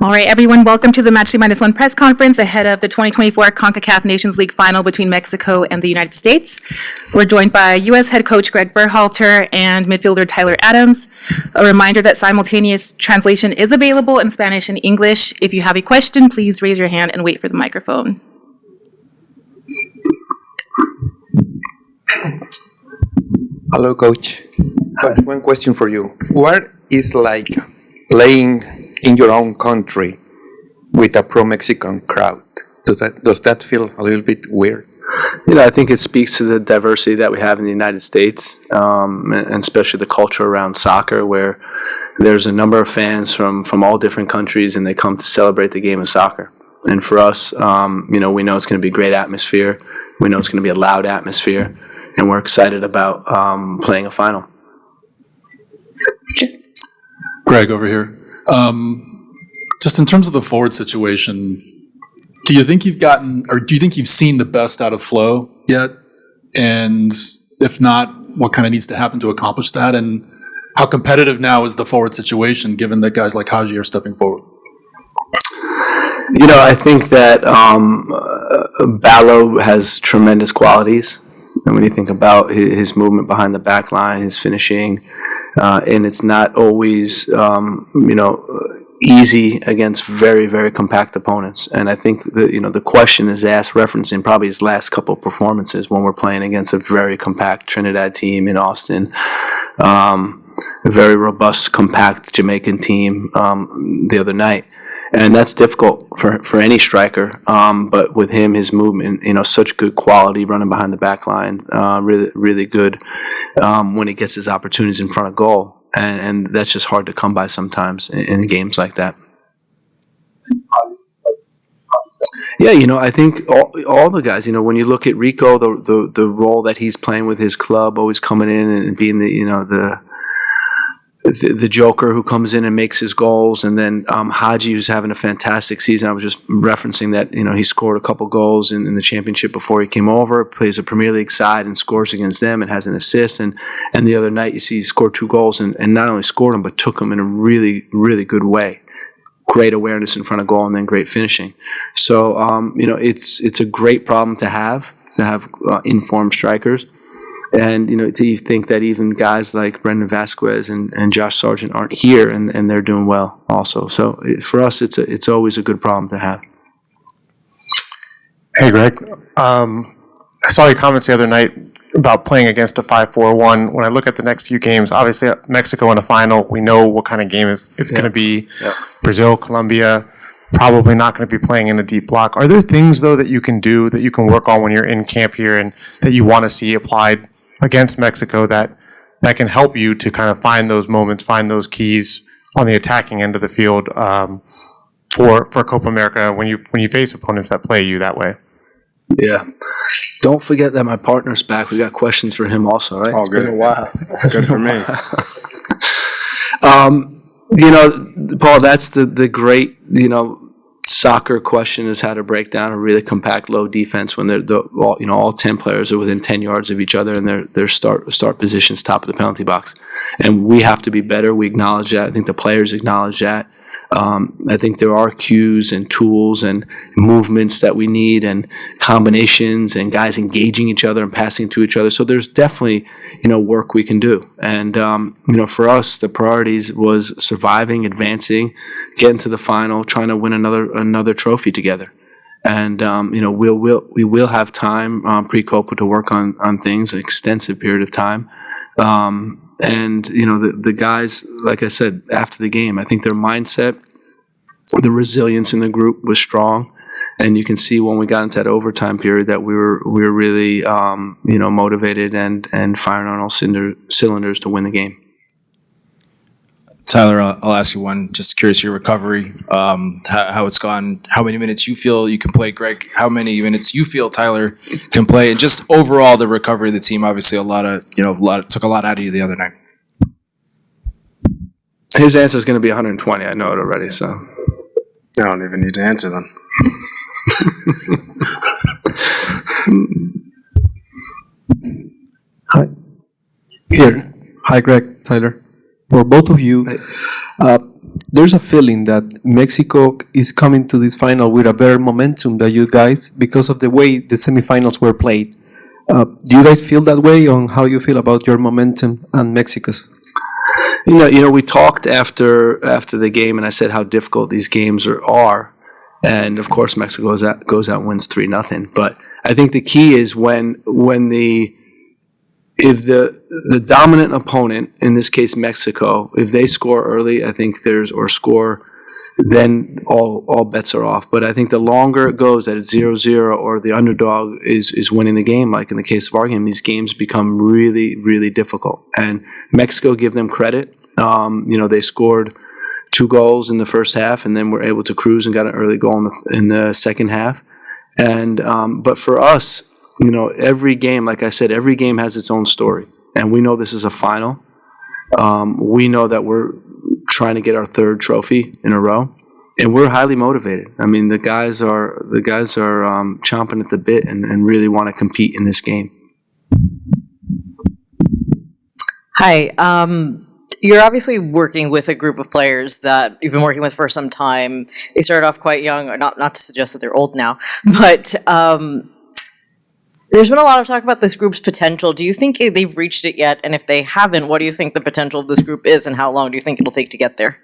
All right, everyone, welcome to the Match Day -1 press conference ahead of the 2024 Concacaf Nations League final between Mexico and the United States. We're joined by U.S. head coach Gregg Berhalter and midfielder Tyler Adams. A reminder that simultaneous translation is available in Spanish and English. If you have a question, please raise your hand and wait for the microphone. Hello, Coach. Coach, one question for you. What is like playing in your own country with a pro-Mexican crowd? Does that feel a little bit weird? You know, I think it speaks to the diversity that we have in the United States, and especially the culture around soccer, where there's a number of fans from all different countries, and they come to celebrate the game of soccer. And for us, we know it's going to be a great atmosphere. We know it's going to be a loud atmosphere, and we're excited about playing a final. Greg, over here. Just in terms of the forward situation, do you think you've seen the best out of Flo yet? And if not, what kind of needs to happen to accomplish that? And how competitive now is the forward situation, given that guys like Haji are stepping forward? You know, I think that Ballo has tremendous qualities. And when you think about his movement behind the back line, his finishing, and it's not always, easy against very, very compact opponents. And I think the question is asked referencing probably his last couple of performances when we're playing against a very compact Trinidad team in Austin, a very robust, compact Jamaican team the other night. And that's difficult for any striker. But with him, his movement, such good quality running behind the back line, really, really good when he gets his opportunities in front of goal. And that's just hard to come by sometimes in games like that. Yeah, I think all the guys, when you look at Rico, the role that he's playing with his club, always coming in and being the joker who comes in and makes his goals, and then Haji, who's having a fantastic season. I was just referencing that he scored a couple goals in the championship before he came over, plays a Premier League side and scores against them and has an assist, and the other night you see he scored 2 goals and not only scored them but took them in a really, really good way. Great awareness in front of goal and then great finishing. So it's a great problem to have informed strikers. And, do you think that even guys like Brendan Vasquez and Josh Sargent aren't here and they're doing well also. So for us, it's always a good problem to have. Hey, Greg. I saw your comments the other night about playing against a 5-4-1. When I look at the next few games, obviously Mexico in the final, we know what kind of game it's going to be. Yeah. Brazil, Colombia, probably not going to be playing in a deep block. Are there things, though, that you can do, that you can work on when you're in camp here and that you want to see applied against Mexico that can help you to kind of find those moments, find those keys on the attacking end of the field for Copa America when you face opponents that play you that way? Yeah. Don't forget that my partner's back. We got questions for him also, right? Oh, good. Been a while. Good for me. Paul, that's the great, soccer question is how to break down a really compact, low defense when all 10 players are within 10 yards of each other and their start positions top of the penalty box. And we have to be better. We acknowledge that. I think the players acknowledge that. I think there are cues and tools and movements that we need and combinations and guys engaging each other and passing to each other. So there's definitely, work we can do. And, for us, the priorities was surviving, advancing, getting to the final, trying to win another trophy together. And, we will have time pre-Copa to work on things, an extensive period of time. And, the guys, like I said, after the game, I think their mindset, the resilience in the group was strong. And you can see when we got into that overtime period that we were really, motivated and firing on all cylinders to win the game. Tyler, I'll ask you one. Just curious your recovery, how it's gone, how many minutes you feel you can play, Greg, how many minutes you feel Tyler can play, and just overall the recovery of the team. Obviously, took a lot out of you the other night. His answer is going to be 120. I know it already. So I don't even need to answer then. Hi, Greg, Tyler. For both of you, there's a feeling that Mexico is coming to this final with a better momentum than you guys because of the way the semifinals were played. Do you guys feel that way on how you feel about your momentum and Mexico's? We talked after the game, and I said how difficult these games are. And of course, Mexico goes out and wins 3-0. But I think the key is if the dominant opponent, in this case Mexico, if they score early, I think then all bets are off. But I think the longer it goes, that it's 0-0 or the underdog is winning the game, like in the case of our game, these games become really, really difficult. And Mexico, give them credit. They scored 2 goals in the first half, and then were able to cruise and got an early goal in the second half. And but for us, every game, like I said, every game has its own story, and we know this is a final. We know that we're trying to get our 3rd trophy in a row, and we're highly motivated. I mean, the guys are chomping at the bit and really want to compete in this game. Hi. You're obviously working with a group of players that you've been working with for some time. They started off quite young, or not to suggest that they're old now, but there's been a lot of talk about this group's potential. Do you think they've reached it yet? And if they haven't, what do you think the potential of this group is, and how long do you think it'll take to get there?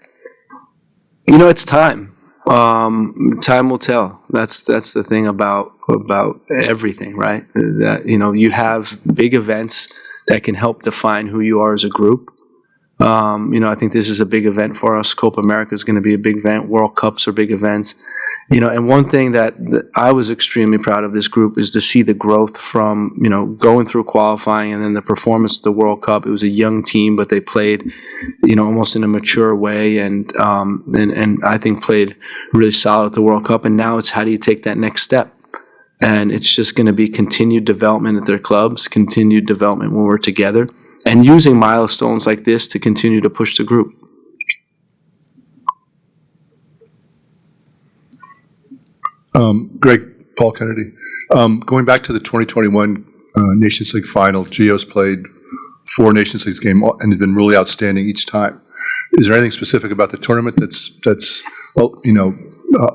It's time. Time will tell. That's the thing about everything, right? That you have big events that can help define who you are as a group. I think this is a big event for us. Copa America is going to be a big event. World Cups are big events. And one thing that I was extremely proud of this group is to see the growth from, going through qualifying and then the performance of the World Cup. It was a young team, but they played, almost in a mature way and I think played really solid at the World Cup. And now it's how do you take that next step? And it's just going to be continued development at their clubs, continued development when we're together, and using milestones like this to continue to push the group. Greg, Paul Kennedy. Going back to the 2021 Nations League final, Gio's played 4 Nations League games and has been really outstanding each time. Is there anything specific about the tournament that's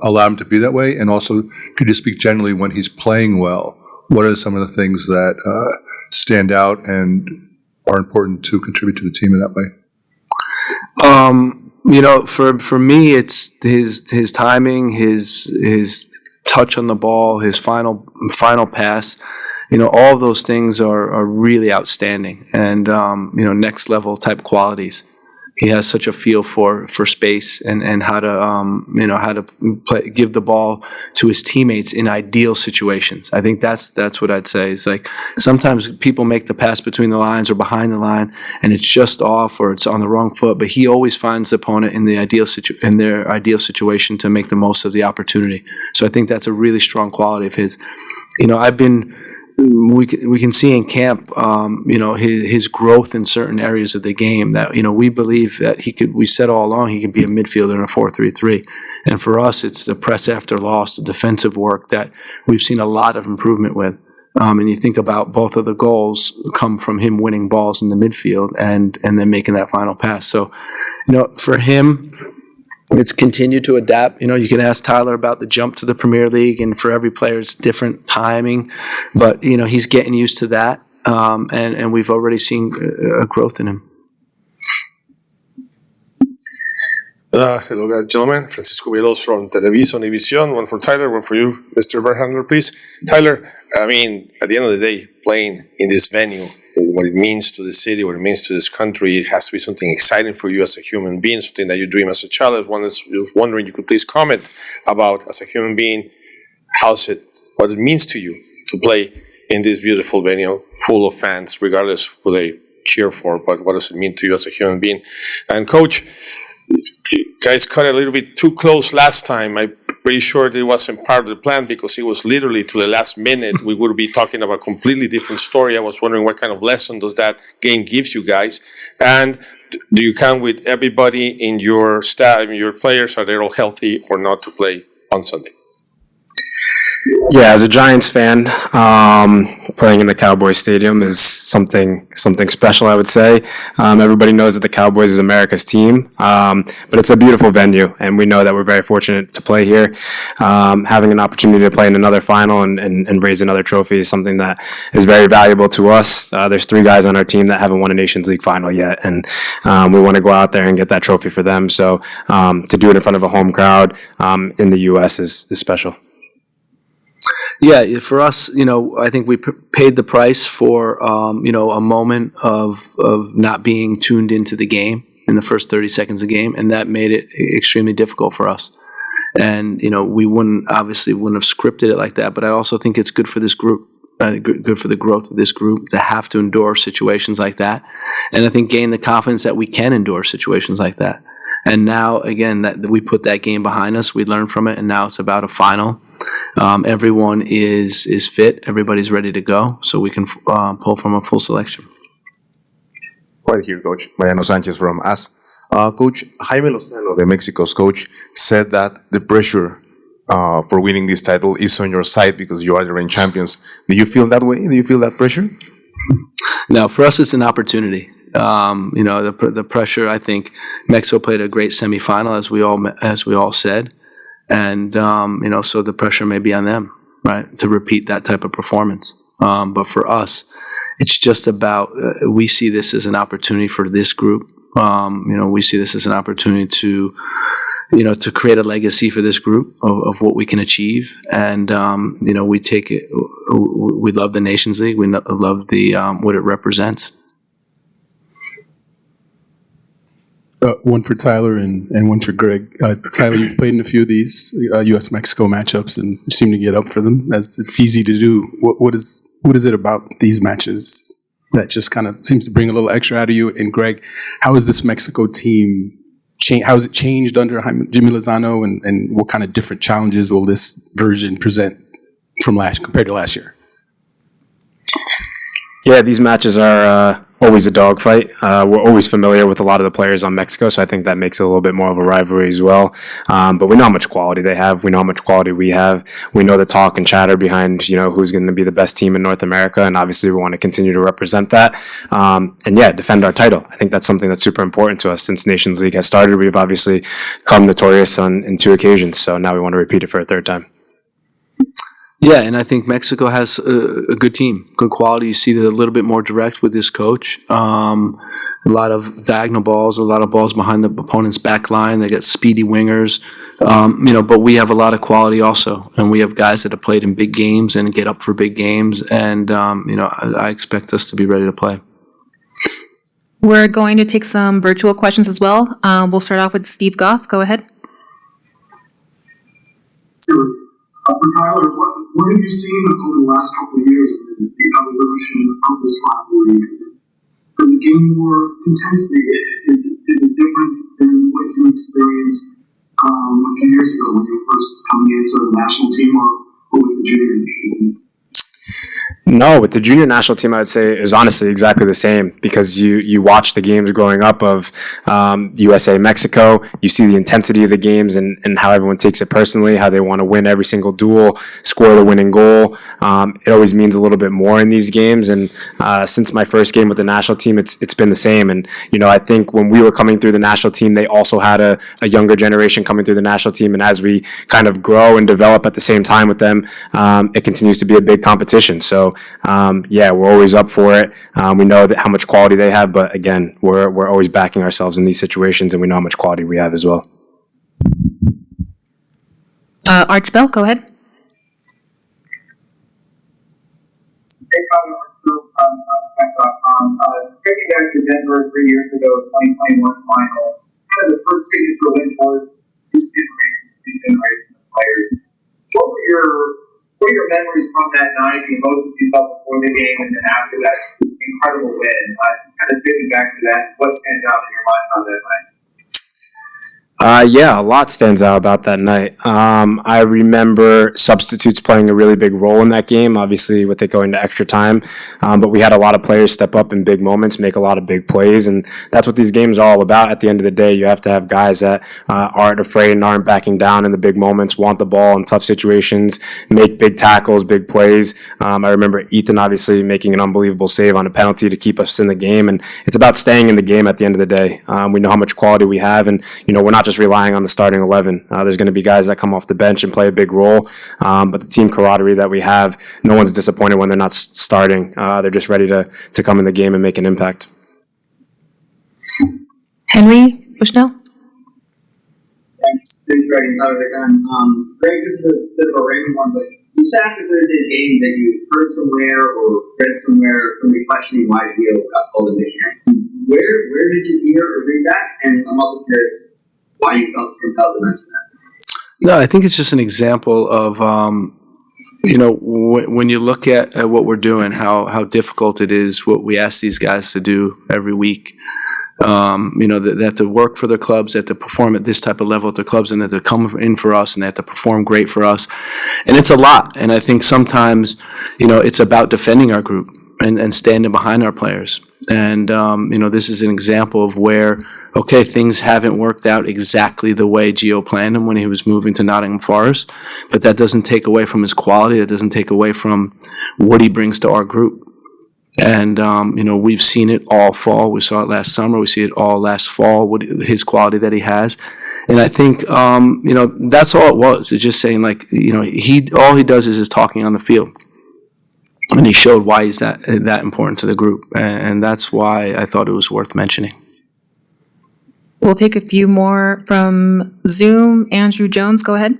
allowed him to be that way? And also, could you speak generally when he's playing well? What are some of the things that stand out and are important to contribute to the team in that way? For me, it's his timing, his touch on the ball, his final pass. All of those things are really outstanding and next level type qualities. He has such a feel for space and how to give the ball to his teammates in ideal situations. I think that's what I'd say. It's like sometimes people make the pass between the lines or behind the line, and it's just off or it's on the wrong foot. But he always finds the opponent in their ideal situation to make the most of the opportunity. So I think that's a really strong quality of his. We can see in camp, his growth in certain areas of the game that, we believe that we said all along, he could be a midfielder in a 4-3-3. And for us, it's the press after loss, the defensive work that we've seen a lot of improvement with. And you think about both of the goals come from him winning balls in the midfield and then making that final pass. So, for him, it's continued to adapt. You can ask Tyler about the jump to the Premier League, and for every player, it's different timing. But, he's getting used to that, and we've already seen a growth in him. Hello, guys, gentlemen. Francisco Villos from Televisa Univision. One for Tyler, one for you, Mr. Berhalter, please. Tyler, at the end of the day, playing in this venue, what it means to the city, what it means to this country, it has to be something exciting for you as a human being, something that you dream as a child. I was wondering, you could please comment about, as a human being, what it means to you to play in this beautiful venue, full of fans, regardless who they cheer for, but what does it mean to you as a human being? And Coach, you guys cut a little bit too close last time. I'm pretty sure it wasn't part of the plan because it was literally to the last minute. We would be talking about a completely different story. I was wondering what kind of lesson does that game gives you guys? And do you count with everybody in your staff, your players, are they all healthy or not to play on Sunday? Yeah, as a Giants fan, playing in the Cowboys Stadium is something special, I would say. Everybody knows that the Cowboys is America's team, but it's a beautiful venue, and we know that we're very fortunate to play here. Having an opportunity to play in another final and raise another trophy is something that is very valuable to us. There's 3 guys on our team that haven't won a Nations League final yet, and we want to go out there and get that trophy for them. So to do it in front of a home crowd in the U.S. is special. Yeah, for us, I think we paid the price for, a moment of not being tuned into the game in the first 30 seconds of the game, and that made it extremely difficult for us. And, we wouldn't have scripted it like that, but I also think it's good for this group, good for the growth of this group to have to endure situations like that. And I think gain the confidence that we can endure situations like that. And now, again, that we put that game behind us, we learned from it, and now it's about a final. Everyone is fit, everybody's ready to go, so we can pull from a full selection. Right here, Coach. Mariano Sanchez from US. Coach, Jaime Lozano, the Mexico's coach, said that the pressure for winning this title is on your side because you are the reigning champions. Do you feel that way? Do you feel that pressure? No, for us, it's an opportunity. The pressure. I think Mexico played a great semifinal, as we all said, and so the pressure may be on them, right, to repeat that type of performance. But for us, it's just about we see this as an opportunity for this group. We see this as an opportunity to create a legacy for this group of what we can achieve. And, we take it, we love the Nations League. We love what it represents. One for Tyler and one for Gregg. Tyler, you've played in a few of these U.S.-Mexico matchups and you seem to get up for them, as it's easy to do. What is it about these matches that just kind of seems to bring a little extra out of you? And Gregg, how is this Mexico team how has it changed under Jimmy Lozano, and what kind of different challenges will this version present compared to last year? Yeah, these matches are always a dogfight. We're always familiar with a lot of the players on Mexico, so I think that makes it a little bit more of a rivalry as well. But we know how much quality they have. We know how much quality we have. We know the talk and chatter behind, who's going to be the best team in North America, and obviously we want to continue to represent that. Defend our title. I think that's something that's super important to us. Since Nations League has started, we've obviously come notorious in 2 occasions, so now we want to repeat it for a 3rd time. Yeah, and I think Mexico has a good team, good quality. You see that a little bit more direct with this coach. A lot of diagonal balls, a lot of balls behind the opponent's back line. They got speedy wingers, but we have a lot of quality also. And we have guys that have played in big games and get up for big games. And, I expect us to be ready to play. We're going to take some virtual questions as well. We'll start off with Steve Goff. Go ahead. Sure. Tyler, what have you seen over the last couple of years in the evolution of this rivalry? Does it gain more intensity? Is it different than what you experienced a few years ago when you were first coming into the national team or with the junior national team? No, with the junior national team, I would say it was honestly exactly the same, because you watch the games growing up of USA, Mexico. You see the intensity of the games and how everyone takes it personally, how they want to win every single duel, score the winning goal. It always means a little bit more in these games. And since my first game with the national team, it's been the same. And, I think when we were coming through the national team, they also had a younger generation coming through the national team. And as we kind of grow and develop at the same time with them, it continues to be a big competition. So, we're always up for it. We know how much quality they have, but again, we're always backing ourselves in these situations, and we know how much quality we have as well. Arch Bell, go ahead. Hey, taking back to Denver 3 years ago, 2021 final, kind of the first signature win for this generation of players. What were your memories from that night, the emotions you felt before the game and then after that incredible win? Just kind of thinking back to that, what stands out in your mind on that night? Yeah, a lot stands out about that night. I remember substitutes playing a really big role in that game, obviously with it going to extra time. But we had a lot of players step up in big moments, make a lot of big plays, and that's what these games are all about. At the end of the day, you have to have guys that aren't afraid and aren't backing down in the big moments, want the ball in tough situations, make big tackles, big plays. I remember Ethan obviously making an unbelievable save on a penalty to keep us in the game, and it's about staying in the game at the end of the day. We know how much quality we have, and we're not just relying on the starting 11. There's going to be guys that come off the bench and play a big role, but the team camaraderie that we have, no one's disappointed when they're not starting. They're just ready to come in the game and make an impact. Henry Bushnell? Thanks, Greg and Tyler. Greg, this is a bit of a random one, but you said after Thursday's game that you heard somewhere or read somewhere somebody questioning why Gio got pulled into camp. Where did you hear or read that? And I'm also curious why you felt compelled to mention that. No, I think it's just an example of, when you look at what we're doing, how difficult it is, what we ask these guys to do every week. They have to work for their clubs, they have to perform at this type of level at their clubs, and that they're coming in for us, and they have to perform great for us. And it's a lot. And I think sometimes, it's about defending our group and standing behind our players. And, this is an example of where, okay, things haven't worked out exactly the way Gio planned them when he was moving to Nottingham Forest, but that doesn't take away from his quality. That doesn't take away from what he brings to our group. And, we've seen it all fall. We saw it last summer. We see it all last fall, his quality that he has. And I think, that's all it was. It's just saying, all he does is talking on the field. And he showed why he's that important to the group. And that's why I thought it was worth mentioning. We'll take a few more from Zoom. Andrew Jones, go ahead.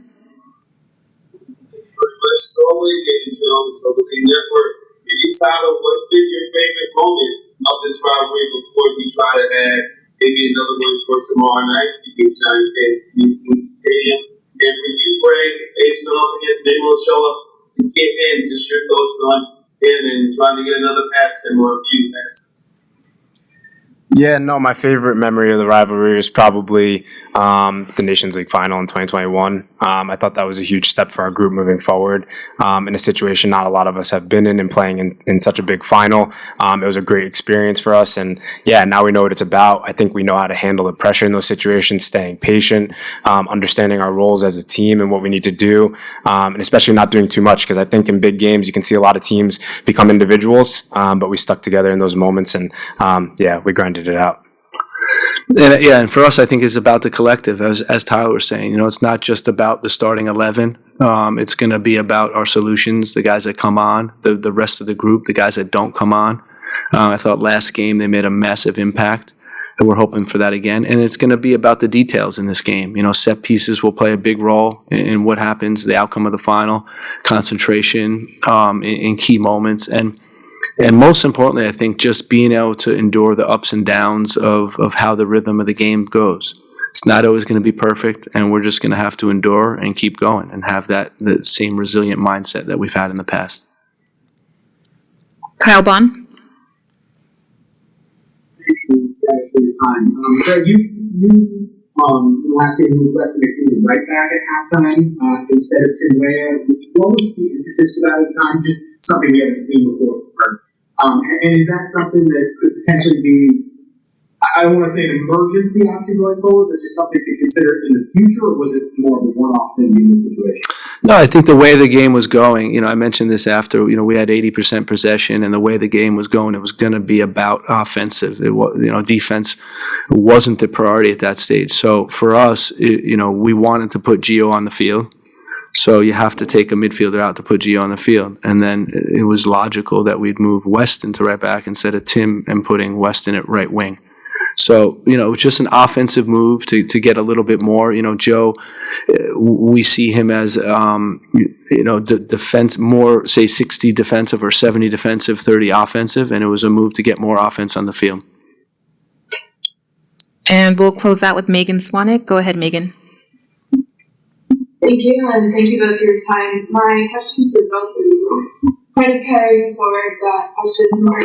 It's always getting Jones for the network. Tyler, what's been your favorite moment of this rivalry before you try to add maybe another one for tomorrow night? You can try to get into the stadium. And for you, Greg, facing off against maybe we'll show up and get in, just your thoughts on him and trying to get another pass similar to you guys. Yeah, no, my favorite memory of the rivalry is probably the Nations League final in 2021. I thought that was a huge step for our group moving forward in a situation not a lot of us have been in and playing in such a big final. It was a great experience for us. And yeah, now we know what it's about. I think we know how to handle the pressure in those situations, staying patient, understanding our roles as a team and what we need to do, and especially not doing too much, because I think in big games you can see a lot of teams become individuals, but we stuck together in those moments and we grinded it out. And for us, I think it's about the collective, as Tyler was saying. It's not just about the starting 11. It's going to be about our solutions, the guys that come on, the rest of the group, the guys that don't come on. I thought last game they made a massive impact, and we're hoping for that again. And it's going to be about the details in this game. Set pieces will play a big role in what happens, the outcome of the final, concentration in key moments, and most importantly, I think just being able to endure the ups and downs of how the rhythm of the game goes. It's not always going to be perfect, and we're just going to have to endure and keep going and have the same resilient mindset that we've had in the past. Kyle Bond. Thank you guys for your time. Greg, you last game you requested a right back at halftime instead of Tim Weah. What was the impetus for that at the time? Just something we haven't seen before. And is that something that could potentially be, I don't want to say an emergency option going forward, but just something to consider in the future, or was it more of a one-off thing in this situation? No, I think the way the game was going, I mentioned this after, we had 80% possession, and the way the game was going, it was going to be about offensive. It was, defense wasn't the priority at that stage. So for us, we wanted to put Gio on the field. So you have to take a midfielder out to put Gio on the field. And then it was logical that we'd move Weston to right back instead of Tim and putting Weston at right wing. So, it was just an offensive move to get a little bit more. Joe, we see him as, defense more, say 60 defensive or 70 defensive, 30 offensive. And it was a move to get more offense on the field. And we'll close out with Megan Swanek. Go ahead, Megan. Thank you, and thank you both for your time. My questions are both for you. Kind of carrying forward that question from Mark,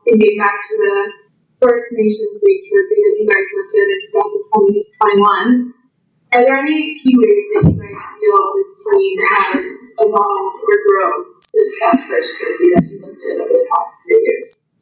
thinking back to the first Nations League trophy that you guys lifted in 2021. Are there any key ways that you guys feel this team has evolved or grown since that first trophy that you looked at over the past 3 years?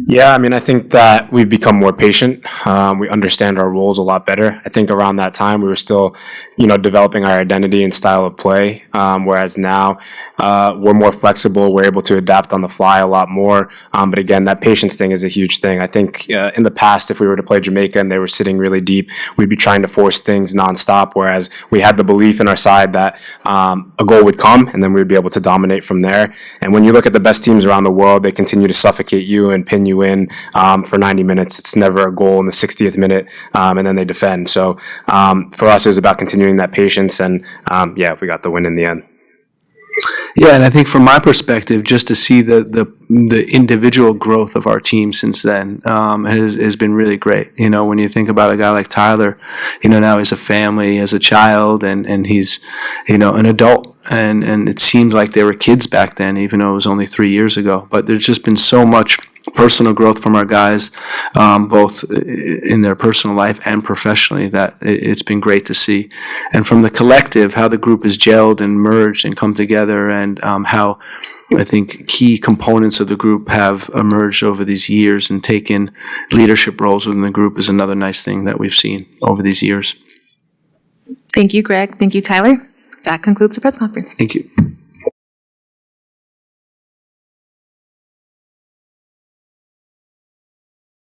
Yeah, I mean, I think that we've become more patient. We understand our roles a lot better. I think around that time we were still, developing our identity and style of play. Whereas now we're more flexible. We're able to adapt on the fly a lot more. But again, that patience thing is a huge thing. I think in the past, if we were to play Jamaica and they were sitting really deep, we'd be trying to force things nonstop. Whereas we had the belief in our side that a goal would come and then we'd be able to dominate from there. And when you look at the best teams around the world, they continue to suffocate you and pin you in for 90 minutes. It's never a goal in the 60th minute, and then they defend. So for us, it was about continuing that patience, and we got the win in the end. Yeah, and I think from my perspective, just to see the individual growth of our team since then has been really great. When you think about a guy like Tyler, now he's a family, as a child, and he's, an adult. And it seemed like they were kids back then, even though it was only 3 years ago. But there's just been so much personal growth from our guys, both in their personal life and professionally, that it's been great to see. And from the collective, how the group has gelled and merged and come together, and how I think key components of the group have emerged over these years and taken leadership roles within the group is another nice thing that we've seen over these years. Thank you, Gregg. Thank you, Tyler. That concludes the press conference. Thank you.